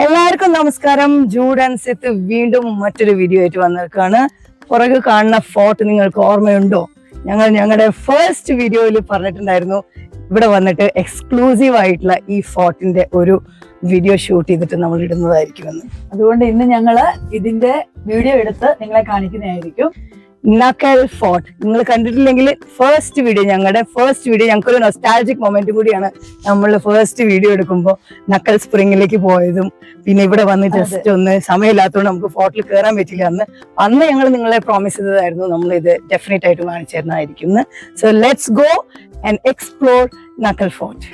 എല്ലാവർക്കും നമസ്കാരം. Jude and sixth വീണ്ടും മറ്റൊരു വീഡിയോ ആയിട്ട് വന്നിരിക്കുകയാണ്. പുറകെ കാണുന്ന ഫോർട്ട് നിങ്ങൾക്ക് ഓർമ്മയുണ്ടോ? ഞങ്ങളുടെ ഫസ്റ്റ് വീഡിയോയിൽ പറഞ്ഞിട്ടുണ്ടായിരുന്നു ഇവിടെ വന്നിട്ട് എക്സ്ക്ലൂസീവ് ആയിട്ടുള്ള ഈ ഫോർട്ടിന്റെ ഒരു വീഡിയോ ഷൂട്ട് ചെയ്തിട്ട് നമ്മൾ ഇടുന്നതായിരിക്കുമെന്ന്. അതുകൊണ്ട് ഇന്ന് ഞങ്ങള് ഇതിന്റെ വീഡിയോ എടുത്ത് നിങ്ങളെ കാണിക്കുന്നതായിരിക്കും. നക്കൽ ഫോർട്ട് നിങ്ങൾ കണ്ടിട്ടില്ലെങ്കിൽ ഞങ്ങളുടെ ഫസ്റ്റ് വീഡിയോ ഞങ്ങൾക്കൊരു നൊസ്റ്റാൾജിക് മൊമെന്റ് കൂടിയാണ്. നമ്മൾ ഫസ്റ്റ് വീഡിയോ എടുക്കുമ്പോൾ നക്കൽ സ്പ്രിങ്ങിലേക്ക് പോയതും പിന്നെ ഇവിടെ വന്ന് ജസ്റ്റ് ഒന്ന് സമയമില്ലാത്തതുകൊണ്ട് നമുക്ക് ഫോർട്ടിൽ കയറാൻ പറ്റില്ല. അന്ന് ഞങ്ങൾ നിങ്ങളെ പ്രോമിസ് ചെയ്തതായിരുന്നു നമ്മൾ ഇത് ഡെഫിനറ്റ് ആയിട്ട് കാണിച്ചു തരുന്നതായിരിക്കും. So let's go and explore Nakkal fort.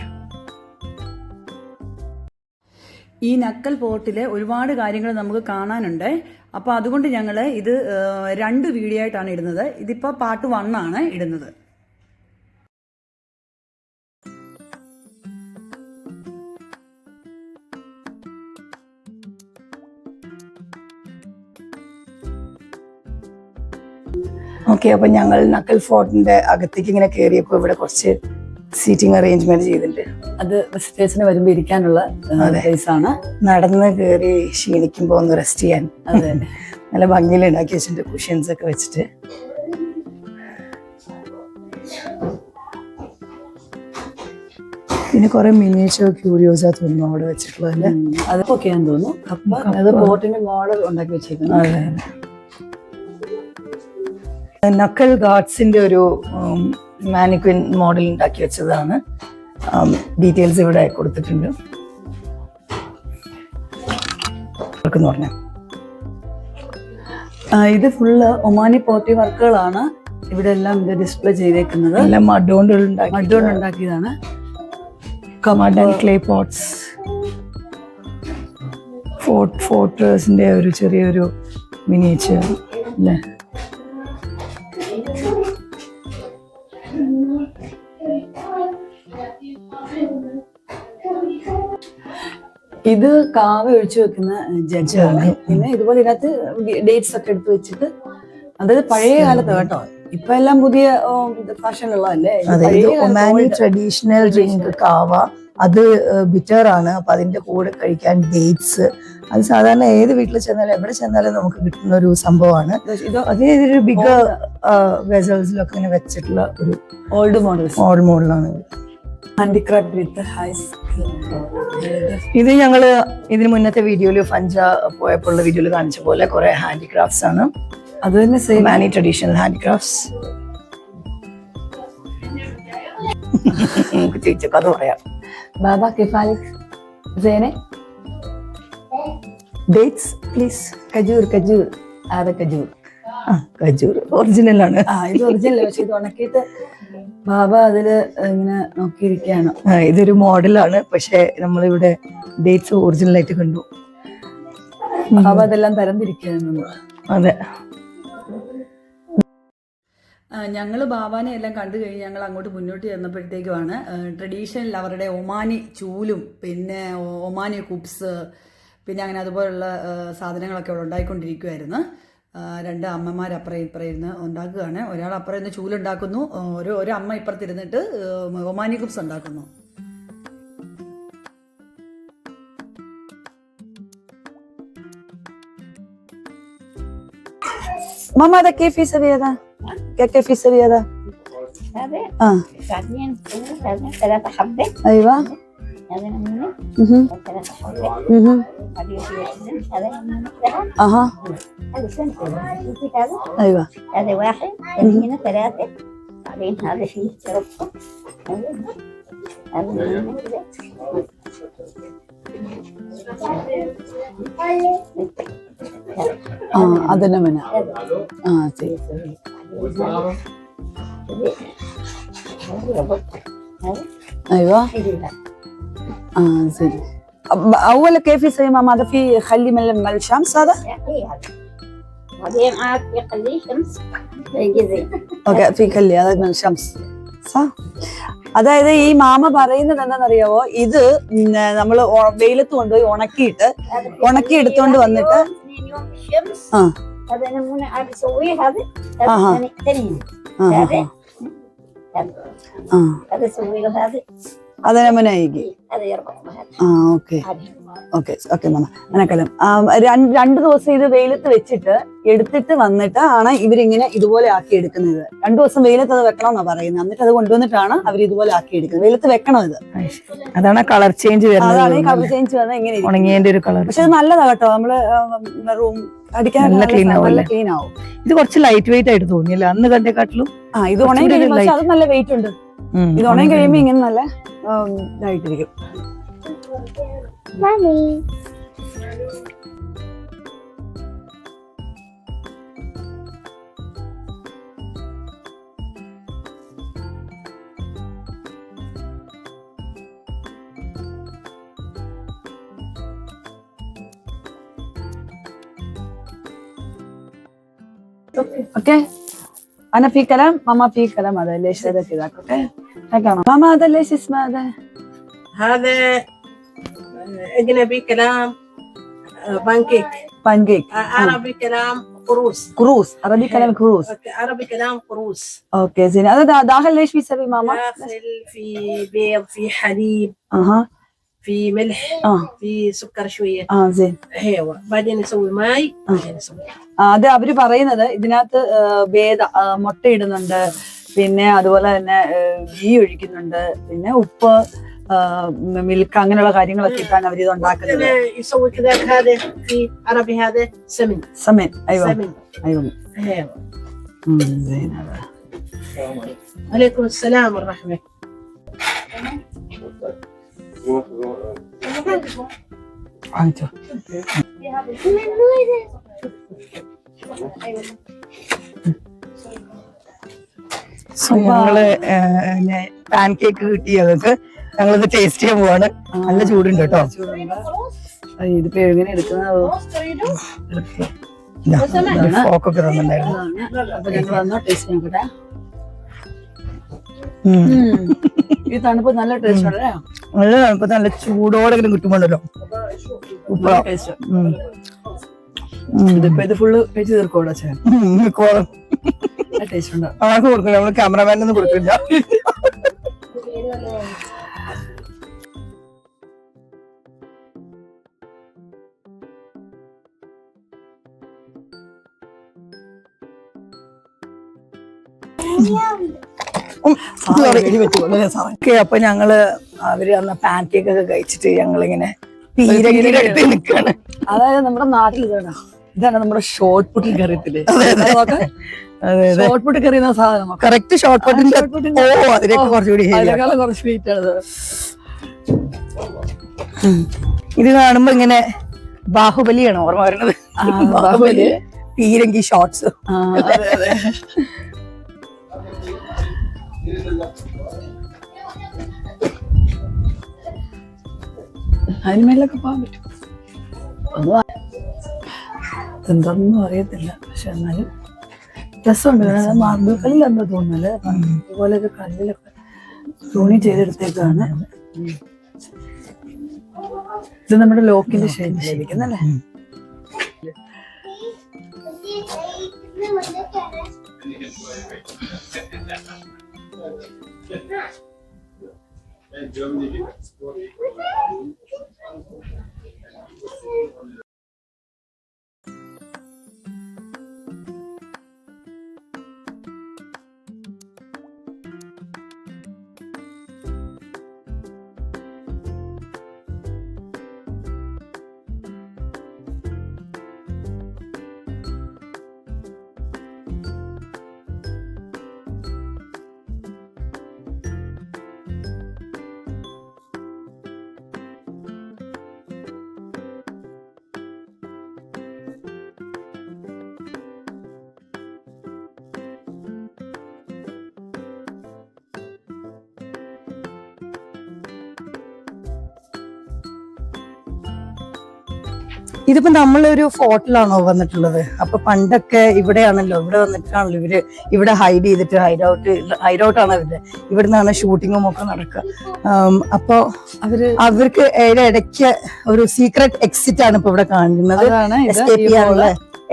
ഈ നക്കൽ ഫോർട്ടിലെ ഒരുപാട് കാര്യങ്ങൾ നമുക്ക് കാണാനുണ്ട്. അപ്പോൾ അതുകൊണ്ട് ഞങ്ങൾ ഇത് 2 വീഡിയോ ആയിട്ടാണ് ഇടുന്നത്. ഇതിപ്പോൾ പാർട്ട് 1 ആണ് ഇടുന്നത്. ഓക്കെ, അപ്പൊ ഞങ്ങൾ നക്കൽ ഫോർട്ടിന്റെ അകത്തേക്ക് ഇങ്ങനെ കയറിയപ്പോൾ ഇവിടെ കുറച്ച് സീറ്റിംഗ് അറേഞ്ച്മെന്റ് ചെയ്തിട്ടുണ്ട്. അത് വിസിറ്റേഴ്സിന് വരുമ്പോൾ ഇരിക്കാനുള്ള പ്ലേസ് ആണ്. നടന്ന് കയറി ക്ഷീണിക്കുമ്പോ ഒന്ന് റെസ്റ്റ് ചെയ്യാൻ അതെ നല്ല ഭംഗിയിൽ ഉണ്ടാക്കി വെച്ചിട്ടുണ്ട്, കുഷ്യൻസ് ഒക്കെ വെച്ചിട്ട്. പിന്നെ കുറെ മിനിയേച്ചർ ക്യൂരിയോസാ തോന്നുന്നു അവിടെ വെച്ചിട്ടുള്ളത്. അതൊക്കെയാന്ന് തോന്നുന്നു. അപ്പൊ അത് ബോട്ടിന്റെ മോഡൽ ഉണ്ടാക്കി വെച്ചിരിക്കുന്നു. അതെ, നക്കൽ ഗാർഡ്സിന്റെ ഒരു മാനിക്വിൻ മോഡൽ ഉണ്ടാക്കി വെച്ചതാണ്. ഡീറ്റെയിൽസ് ഇവിടെ കൊടുത്തിട്ടുണ്ട്. പറഞ്ഞ ഇത് ഫുള്ള് ഒമാനി പോട്ടി വർക്കുകളാണ് ഇവിടെ എല്ലാം ഇത് ഡിസ്പ്ലേ ചെയ്തേക്കുന്നത്. എല്ലാം മഡ്ഡോണ്ട് ഉണ്ടാക്കിയതാണ്. Mud and clay pots. ഫോർട്രസിന്റെ ഒരു ചെറിയൊരു മിനിയേച്ചർ അല്ലേ. ഇത് കാവ ഒഴിച്ചു വെക്കുന്ന ജഡ്ജാണ്. പിന്നെ ഇതുപോലെ ഇതിനകത്ത് ഡേറ്റ്സ് ഒക്കെ എടുത്ത് വെച്ചിട്ട്, അതായത് പഴയ കാലത്ത് കേട്ടോ, ഇപ്പൊ എല്ലാം പുതിയ ഫാഷനുള്ളതല്ലേ. ഒമാനി ട്രഡീഷണൽ ഡ്രിങ്ക് കാവ, അത് ബിറ്റർ ആണ്. അപ്പൊ അതിന്റെ കൂടെ കഴിക്കാൻ ഡേറ്റ്സ്, അത് സാധാരണ ഏത് വീട്ടിൽ ചെന്നാലും എവിടെ ചെന്നാലും നമുക്ക് കിട്ടുന്ന ഒരു സംഭവമാണ്. അതൊരു ബിഗ് വെസൽസിലൊക്കെ ഇങ്ങനെ വെച്ചിട്ടുള്ള ഒരു ഓൾഡ് മോഡലാണ്. Handicraft with high. ഇത് ഞങ്ങള് ഇതിന് മുന്നത്തെ വീഡിയോയില് ഫഞ്ച പോയപ്പോഴുള്ള വീഡിയോയിൽ കാണിച്ച പോലെ കുറെ ഹാൻഡിക്രാഫ്റ്റ്സ് ആണ്. അത് തന്നെ ഒമാനി ട്രഡീഷണൽ ഹാൻഡിക്രാഫ്റ്റ്സ്. ചോദിച്ചൊക്കെ അത് പറയാം. ബാബ കിഫാലിക് സേനെ dates please. Khajoor khajoor original ആണ്. ഇത് ഒറിജിനൽ, പക്ഷെ ഇത് ഉണക്കിയിട്ട് ബാബ അതില് ഇങ്ങനെ നോക്കിയിരിക്കുകയാണ്. ഇതൊരു മോഡലാണ്, പക്ഷെ നമ്മളിവിടെ ഡേറ്റ്സ് ഒറിജിനൽ ആയിട്ട് കണ്ടു. ബാബ അതെല്ലാം തരംതിരിക്കുകയാണ്. അതെ, ഞങ്ങൾ ബാബാനെ എല്ലാം കണ്ടു കഴിഞ്ഞ് ഞങ്ങൾ അങ്ങോട്ട് മുന്നോട്ട് ചെന്നപ്പോഴത്തേക്കുമാണ് ട്രഡീഷണൽ അവരുടെ ഒമാനി ചൂലും പിന്നെ ഒമാനി കുപ്സ് പിന്നെ അങ്ങനെ അതുപോലുള്ള സാധനങ്ങളൊക്കെ അവിടെ ഉണ്ടായിക്കൊണ്ടിരിക്കുമായിരുന്നു. 2 അമ്മമാർ അപ്പുറം ഇപ്പുറം ഇരുന്ന് ഉണ്ടാക്കുകയാണ്. ഒരാൾ അപ്പുറം ഇരുന്ന് ചൂലുണ്ടാക്കുന്നു, ഒരു അമ്മ ഇപ്പുറത്തിരുന്നിട്ട് ഒമാനി കുപ്സ് ഉണ്ടാക്കുന്നു. ماما هذا كيف يسوي هذا؟ كيف يسوي هذا؟ هذا بعدين هذا 3 حبة. ايوه هذا نمونة 3 حبة. بعدين هذا نمونة. هذا سنتين. شوفي هذا. ايوه هذا 1 هنا 3. بعدين هذا فيه شربة. هذا نمونة كده. هذا نمونة. زين. ايوه زين. اول كيف يسوي ماما؟ هذا في خلي من الشمس هذا؟ بعدين عاد في خلي شمس يجي. اوكي في خلي هذا من الشمس صح. അതായത് ഈ മാമ പറയുന്നത് എന്താണെന്നറിയാവോ, ഇത് നമ്മൾ വെയിലത്ത് കൊണ്ടുപോയി ഉണക്കി എടുത്തോണ്ട് വന്നിട്ട് هذا نمونة عاد يسويه هذا ثاني. هذا يسوي له هذا അതന്നെ മനായിക്ക്. هذا يربط معك ആ ഓക്കെ هذه ഓക്കെ ഓക്കെ മാമ മനക്കലം. രണ്ടു ദിവസം ഇത് വെയിലത്ത് വെച്ചിട്ട് എടുത്തിട്ട് വന്നിട്ട് ആണ് ഇവരിങ്ങനെ ഇതുപോലെ ആക്കി എടുക്കുന്നത്. 2 ദിവസം വെയിലത്ത് അത് വെക്കണം എന്നാ പറയുന്നത്. എന്നിട്ട് അത് കൊണ്ടുവന്നിട്ടാണ് അവർ ഇതുപോലെ ആക്കി എടുക്കുന്നത്. വെയിലത്ത് വെക്കണം ഇത്. അതാണ് കളർ ചേഞ്ച് വരുന്നത്. അതാണ് ഈ കളർ ചേഞ്ച് വന്നാൽ ഇങ്ങനെ ഉണങ്ങിയതിന്റെ ഒരു കളർ. പക്ഷെ അത് നല്ലതാ കേട്ടോ. നമ്മള് റൂം അടിക്കാൻ നല്ല ക്ലീൻ ആവും. ഇത് കുറച്ച് ലൈറ്റ് വെയിറ്റ് ആയിട്ട് തോന്നിയല്ല അന്ന് കണ്ടേക്കാട്ടിലും. ഇത് ഉണങ്ങി കഴിയുമ്പോൾ അത് നല്ല വെയിറ്റ് ഉണ്ട്. ഇത് ഉണങ്ങി കഴിയുമ്പോ ഇങ്ങനെ നല്ല ഇതായിട്ടിരിക്കും. مامي اوكي انا في كلام ماما في كلام. هذا ليش هذا كذا اوكي ماما هذا ليش اسمه هذا أجنبي كلام بانكيك. بانكيك. عربي كلام قروص. كروس. عربي كلام كروس. عربي كلام قروص. اوكي زين. هذا داخل ليش بيسوي ماما؟ داخل في بيض، في حليب، اها في ملح، في سكر شوية. زين. ايوه بعدين نسوي ماي بعدين نسوي. അത് അവര് പറയുന്നത് ഇതിനകത്ത് മുട്ട ഇടുന്നുണ്ട്, പിന്നെ അതുപോലെ തന്നെ ഗീ ഒഴിക്കുന്നുണ്ട്, പിന്നെ ഉപ്പ്, മിൽക്ക് അങ്ങനെയുള്ള കാര്യങ്ങളൊക്കെ ഇട്ടാണ് അവർ ഇത് ഉണ്ടാക്കുന്നത്. يسوي كذا. هذا في عربي هذا سمن. سمن ايوه سمن. ايوه ايوه. زين. هذا عليكم السلام والرحمة. വാങ്ങിച്ചോ. ഞങ്ങള് പാൻ കേക്ക് കിട്ടി. ഞങ്ങൾക്ക് ഞങ്ങളിത് ടേസ്റ്റ് ചെയ്യാൻ പോവാണ്. നല്ല ചൂടുണ്ട് കേട്ടോ. ഇതിപ്പോ എങ്ങനെ എടുക്കുന്നത് ഫോക്കൊക്കെ തന്നിട്ടുണ്ടായിരുന്നു. അപ്പൊ ഞങ്ങൾ വന്നോ ടേസ്റ്റ് നോക്കട്ടെ. ഈ തണുപ്പ് നല്ല ടേസ്റ്റ് ആണ്. നല്ല തണുപ്പ് നല്ല ചൂടോടെ ഇങ്ങനെ കിട്ടുമ്പോണ്ടല്ലോ. ഇതിപ്പോ ഇത് ഫുള്ള് കഴിച്ച് തീർക്കോടെ ടേസ്റ്റ് ഉണ്ടോ? ആർക്ക് കൊടുക്കില്ല, നമ്മള് ക്യാമറമാനൊന്നും കൊടുക്കില്ല. അപ്പൊ ഞങ്ങള് അവര് അന്ന് പാൻ കേക്ക് ഒക്കെ കഴിച്ചിട്ട് ഞങ്ങളിങ്ങനെ പീരങ്കിയുടെ അടുത്ത് നിൽക്കാണ്. അതായത് നമ്മുടെ നാട്ടിൽ ഇതാണ് നമ്മുടെ ഷോർട്ട് പുട്ടിൽ കറിയത്തില്ലേ? ഷോർട്ട് പുട്ട് കറിയുന്ന സാധനം കറക്റ്റ് ഷോർട്ട് പുട്ടിന്റെ അതിനേക്കാൾ കുറച്ച് സ്വീറ്റ് ആണ്. ഇത് കാണുമ്പോ ഇങ്ങനെ ബാഹുബലിയാണ് ഓർമ്മ വരുന്നത്. ബാഹുബലി പീരങ്കി ഷോർട്സ്. അതിന്മേലൊക്കെ പോകാൻ പറ്റും. എന്താണെന്നും അറിയത്തില്ല, പക്ഷെ എന്നാലും രസമുണ്ട്. മാർബിൾ കല്ലിലെന്തോ തോന്നുന്നല്ലേ, ഇതുപോലെയൊക്കെ കല്ലിലൊക്കെ തുണി ചെയ്തെടുത്തേക്കാണ്. ഇത് നമ്മുടെ ലോക്കിന്റെ ശരിക്കുന്നല്ലേ. ഇതിപ്പോ നമ്മളൊരു ഫോർട്ടിലാണോ വന്നിട്ടുള്ളത്? അപ്പൊ പണ്ടൊക്കെ ഇവിടെയാണല്ലോ, ഇവിടെ വന്നിട്ടാണല്ലോ ഇവര് ഇവിടെ ഹൈഡ് ചെയ്തിട്ട് ഹൈഡൌട്ട് ആണ് ഇവരുടെ. ഇവിടെ നിന്നാണ് ഷൂട്ടിങ്ങും ഒക്കെ നടക്കുക. അപ്പൊ അവർക്ക് ഇടയ്ക്ക് ഒരു സീക്രട്ട് എക്സിറ്റ് ആണ് ഇപ്പൊ ഇവിടെ കാണുന്നത്. എസ്കേപ്പ് ചെയ്യാനുള്ള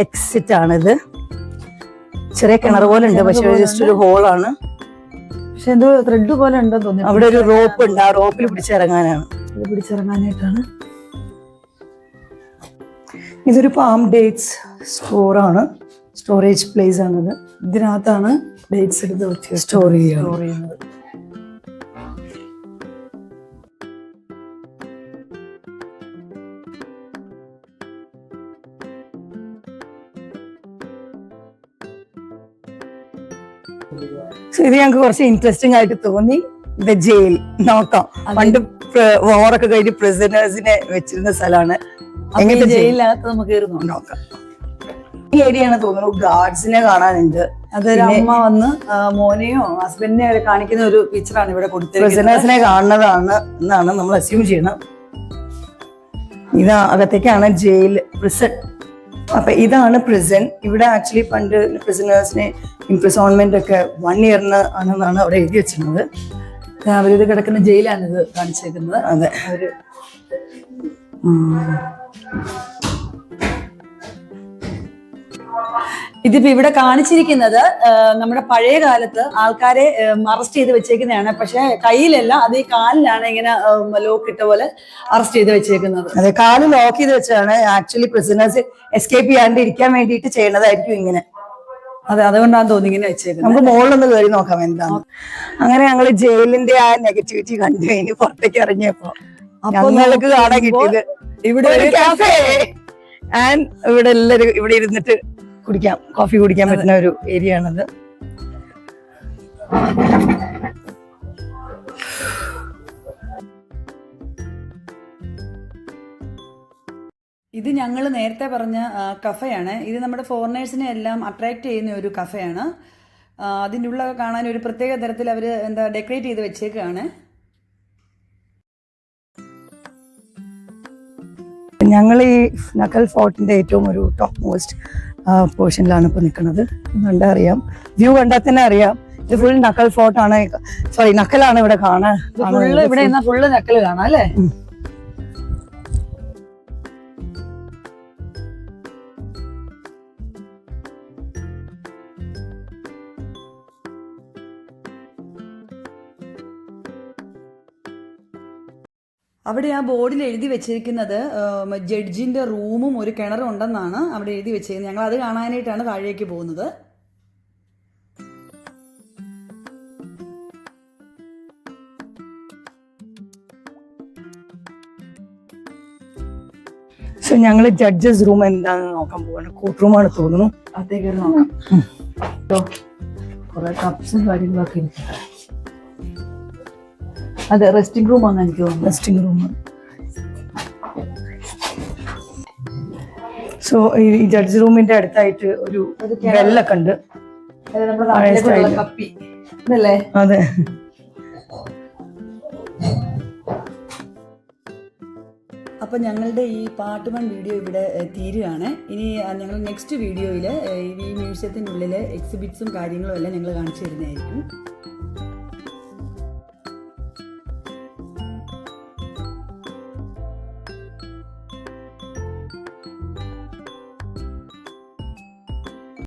എക്സിറ്റ് ആണിത്. ചെറിയ കിണർ പോലെ ഉണ്ട്, പക്ഷെ ജസ്റ്റ് ഒരു ഹോളാണ്. പക്ഷെ എന്തോ ത്രെഡ് പോലെ ഉണ്ടോ തോന്നുന്നു. അവിടെ ഒരു റോപ്പ് ഉണ്ട്, ആ റോപ്പിൽ പിടിച്ചിറങ്ങാനാണ്. ഇത് പിടിച്ചിറങ്ങാനായിട്ടാണ്. ഇതൊരു പാം ഡേറ്റ്സ് സ്റ്റോറാണ്, സ്റ്റോറേജ് പ്ലേസ് ആണിത്. ഇതിനകത്താണ് ഡേറ്റ്സ് എടുത്ത് വെച്ച് സ്റ്റോർ ചെയ്യുക. ചെയ്യുന്നത്. ഇത് ഞങ്ങൾക്ക് കുറച്ച് ഇൻട്രസ്റ്റിംഗ് ആയിട്ട് തോന്നി. ഇത് ജയിൽ നോക്കാം. പണ്ട് വാറൊക്കെ കഴിഞ്ഞ് പ്രിസണേഴ്സിനെ വെച്ചിരുന്ന സ്ഥലമാണ്. എങ്ങനത്തെ ജയിലിനകത്ത് നമുക്ക് കയറുന്നു നോക്കാം. ഈ ഏരിയ ആണ് തോന്നുന്നു. ഗാർഡ്സിനെ കാണാനുണ്ട്. അതൊരു അമ്മ വന്ന് മോനെയോ ഹസ്ബൻഡിനെയോ കാണിക്കുന്ന ഒരു പിക്ചറാണ് ഇവിടെ കൊടുത്തിരിക്കുന്നത്. പ്രിസണേഴ്സിനെ കാണുന്നതാണ് എന്നാണ് നമ്മൾ അസ്യൂം ചെയ്യണം. ഇത് അകത്തേക്കാണ് ജയിൽ, പ്രിസൺ. അപ്പൊ ഇതാണ് പ്രിസൺ. ഇവിടെ ആക്ച്വലി പണ്ട് പ്രിസണേഴ്സിനെ ഇംപ്രിസോൺമെന്റ് ഒക്കെ 1 ഇയറിന് ആണെന്നാണ് അവിടെ എഴുതി വെച്ചിരുന്നത്. അവരിത് കിടക്കുന്ന ജയിലാണിത് കാണിച്ചേക്കുന്നത്. അതെ. അവര് ഇതിപ്പോ ഇവിടെ കാണിച്ചിരിക്കുന്നത് നമ്മുടെ പഴയ കാലത്ത് ആൾക്കാരെ അറസ്റ്റ് ചെയ്ത് വെച്ചേക്കുന്നതാണ്. പക്ഷെ കയ്യിലല്ല, അത് ഈ കാലിലാണ് ഇങ്ങനെ ലോക്ക് ഇട്ട പോലെ അറസ്റ്റ് ചെയ്ത് വെച്ചേക്കുന്നത്. അതെ, കാല് ലോക്ക് ചെയ്ത് വെച്ചാണ് ആക്ച്വലി പ്രിസണേഴ്സ് എസ്കേപ്പ് ചെയ്യാണ്ട് ഇരിക്കാൻ വേണ്ടിയിട്ട് ചെയ്യുന്നതായിരിക്കും ഇങ്ങനെ. അതെ, അതുകൊണ്ടാണ് തോന്നി ഇങ്ങനെ വെച്ചേക്കുന്നത്. നമുക്ക് മുകളിലൊന്ന് കയറി നോക്കാം എന്താണ്. അങ്ങനെ ഞങ്ങള് ജയിലിന്റെ ആ നെഗറ്റിവിറ്റി കണ്ടു കഴിഞ്ഞ് പുറത്തേക്ക് ഇറങ്ങിയപ്പോ ഞങ്ങൾക്ക് കാണാൻ കിട്ടിയത് ഇവിടെ ഒരു കാഫേ. ആൻഡ് ഇവിടെ എല്ലാരും ഇവിടെ ഇരുന്നിട്ട് കുടിക്കാം, കോഫി കുടിക്കാൻ പറ്റുന്ന ഒരു ഏരിയ ആണത്. ഇത് ഞങ്ങൾ നേരത്തെ പറഞ്ഞ കഫയാണ്. ഇത് നമ്മുടെ ഫോറിനേഴ്സിനെ എല്ലാം അട്രാക്ട് ചെയ്യുന്ന ഒരു കഫയാണ്. അതിൻ്റെ ഉള്ള കാണാൻ ഒരു പ്രത്യേക തരത്തിൽ അവർ ഡെക്കറേറ്റ് ചെയ്ത് വെച്ചേക്കാണ്. ഞങ്ങൾ ഈ നക്കൽ ഫോർട്ടിന്റെ ഏറ്റവും ഒരു ടോപ്പ് മോസ്റ്റ് പോർഷനിലാണ് ഇപ്പൊ നിൽക്കുന്നത്. കണ്ടാ അറിയാം, വ്യൂ കണ്ടാൽ തന്നെ അറിയാം. ഇത് ഫുൾ നക്കൽ ഫോർട്ടാണ്, സോറി നക്കലാണ് ഇവിടെ കാണാൻ. ഇവിടെ ഫുള്ള് നക്കൽ കാണാം അല്ലേ? അവിടെ ആ ബോർഡിൽ എഴുതി വെച്ചിരിക്കുന്നത് ജഡ്ജിന്റെ റൂമും ഒരു കിണറും ഉണ്ടെന്നാണ് അവിടെ എഴുതി വെച്ചിരിക്കുന്നത്. ഞങ്ങൾ അത് കാണാനായിട്ടാണ് താഴേക്ക് പോകുന്നത്. സോ ഞങ്ങള് ജഡ്ജസ് റൂം എന്താണെന്ന് നോക്കാൻ പോവാണ്. കോർട്ട് റൂമാണ് തോന്നുന്നു. അതേക്ക് നോക്കാം. കുറെ കപ്സും കാര്യങ്ങളൊക്കെ ഇരിക്കും. അതെ, റെസ്റ്റിംഗ് റൂം ആണ് എനിക്ക് തോന്നുന്നു. Resting room. സോ ഈ ജഡ്ജ് റൂമിന്റെ അടുത്തായിട്ട് ഒരു വെല്ലൊക്കെ ഉണ്ട്. കപ്പി ഇതല്ലേ? അതെ. അപ്പോൾ ഞങ്ങളുടെ ഈ പാർട്ട് 1 വീഡിയോ ഇവിടെ തീരുകയാണ്. ഇനി ഞങ്ങൾ നെക്സ്റ്റ് വീഡിയോയിൽ ഈ മ്യൂസിയത്തിനുള്ളിലെ എക്സിബിറ്റ്സും കാര്യങ്ങളും എല്ലാം ഞങ്ങൾ കാണിച്ചു തരുന്നതായിരിക്കും.